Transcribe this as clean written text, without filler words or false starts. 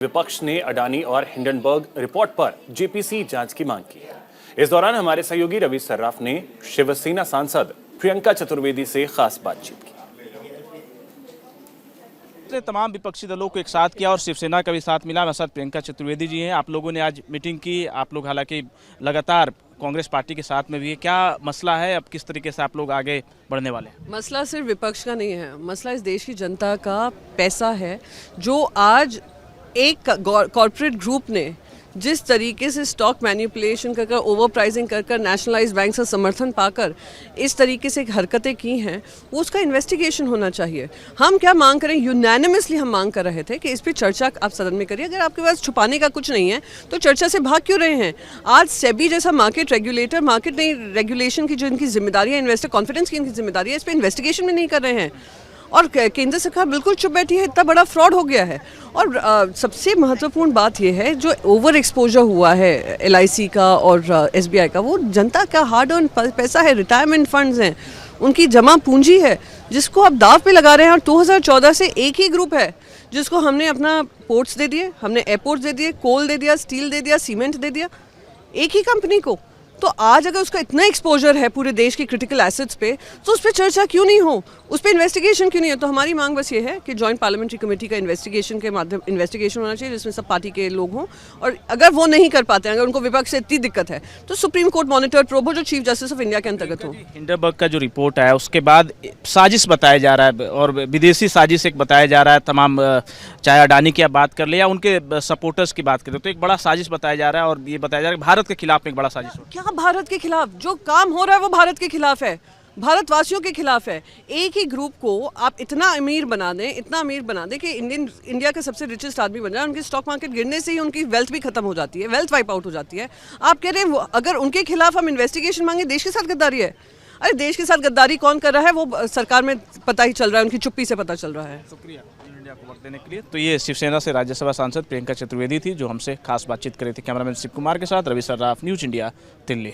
विपक्ष ने अडानी और हिंडनबर्ग रिपोर्ट पर जेपीसी जांच की मांग की है। इस दौरान हमारे सहयोगी रवि सर्राफ ने शिवसेना सांसद प्रियंका चतुर्वेदी से खास बातचीत की। तमाम विपक्षी दलों को एक साथ किया और शिवसेना का भी साथ मिला। मेरे साथ प्रियंका चतुर्वेदी जी हैं। आप लोगों ने आज मीटिंग की, आप लोग हालांकि लगातार कांग्रेस पार्टी के साथ में भी है। क्या मसला है, अब किस तरीके से आप लोग आगे बढ़ने वाले हैं? मसला सिर्फ विपक्ष का नहीं है, मसला इस देश की जनता का पैसा है जो आज एक कॉर्पोरेट ग्रुप ने जिस तरीके से स्टॉक मैनिपुलेशन कर ओवर प्राइसिंग कर नेशनलाइज्ड बैंक से समर्थन पाकर इस तरीके से हरकतें की हैं, वो उसका इन्वेस्टिगेशन होना चाहिए। हम क्या मांग करें, यूनैनिमसली हम मांग कर रहे थे कि इस पर चर्चा आप सदन में करिए। अगर आपके पास छुपाने का कुछ नहीं है तो चर्चा से भाग क्यों रहे हैं? आज सेबी जैसा मार्केट रेगुलेटर, मार्केट नहीं रेगुलेशन की जो इनकी जिम्मेदारी है, इन्वेस्टर कॉन्फिडेंस की इनकी जिम्मेदारी है, इस पर इन्वेस्टिगेशन भी नहीं कर रहे हैं और केंद्र सरकार बिल्कुल चुप बैठी है। इतना बड़ा फ्रॉड हो गया है। और सबसे महत्वपूर्ण बात यह है जो ओवर एक्सपोजर हुआ है LIC का और SBI का, वो जनता का हार्ड अर्न पैसा है, रिटायरमेंट फंड्स हैं, उनकी जमा पूंजी है जिसको आप दाव पे लगा रहे हैं। और 2014 से एक ही ग्रुप है जिसको हमने अपना पोर्ट्स दे दिए, हमने एयरपोर्ट्स दे दिए, कोल दे दिया, स्टील दे दिया, सीमेंट दे दिया, एक ही कंपनी को। तो आज अगर उसका इतना एक्सपोजर है पूरे देश की क्रिटिकल एसेट्स पे, तो उस पर चर्चा क्यों नहीं हो, उस पर इन्वेस्टिगेशन क्यों नहीं हो? तो हमारी मांग बस ये है कि जॉइंट पार्लियामेंट्री कमेटी का इन्वेस्टिगेशन के माध्यम इन्वेस्टिगेशन होना चाहिए जिसमें सब पार्टी के लोग हों। और अगर वो नहीं कर पाते हैं, अगर उनको विपक्ष से इतनी दिक्कत है, तो सुप्रीम कोर्ट मॉनिटर प्रोब हो जो चीफ जस्टिस ऑफ इंडिया के अंतर्गत हो। हिंडनबर्ग का जो रिपोर्ट है उसके बाद साजिश बताया जा रहा है और विदेशी साजिश एक बताया जा रहा है। तमाम चाहे अडानी की आप बात कर ले या उनके सपोर्टर्स की बात करें तो एक बड़ा साजिश बताया जा रहा है और ये बताया जा रहा है भारत के खिलाफ एक बड़ा साजिश हो। क्या भारत के खिलाफ? जो काम हो रहा है वो भारत के खिलाफ है, भारतवासियों के खिलाफ है। एक ही ग्रुप को आप इतना अमीर बना दें, इतना अमीर बना दें कि इंडिया का सबसे रिचेस्ट आदमी बन जाए। उनकी स्टॉक मार्केट गिरने से ही उनकी वेल्थ भी खत्म हो जाती है, वेल्थ वाइप आउट हो जाती है। आप कह रहे हैं अगर उनके खिलाफ हम इन्वेस्टिगेशन मांगे, देश के साथ गद्दारी है। अरे देश के साथ गद्दारी कौन कर रहा है वो सरकार में पता ही चल रहा है, उनकी चुप्पी से पता चल रहा है। शुक्रिया इंडिया को वक्त देने के लिए। तो ये शिवसेना से राज्यसभा सांसद प्रियंका चतुर्वेदी थी जो हमसे खास बातचीत कर रही थी। कैमरामैन शिव कुमार के साथ रवि सर्राफ, न्यूज़ इंडिया, दिल्ली।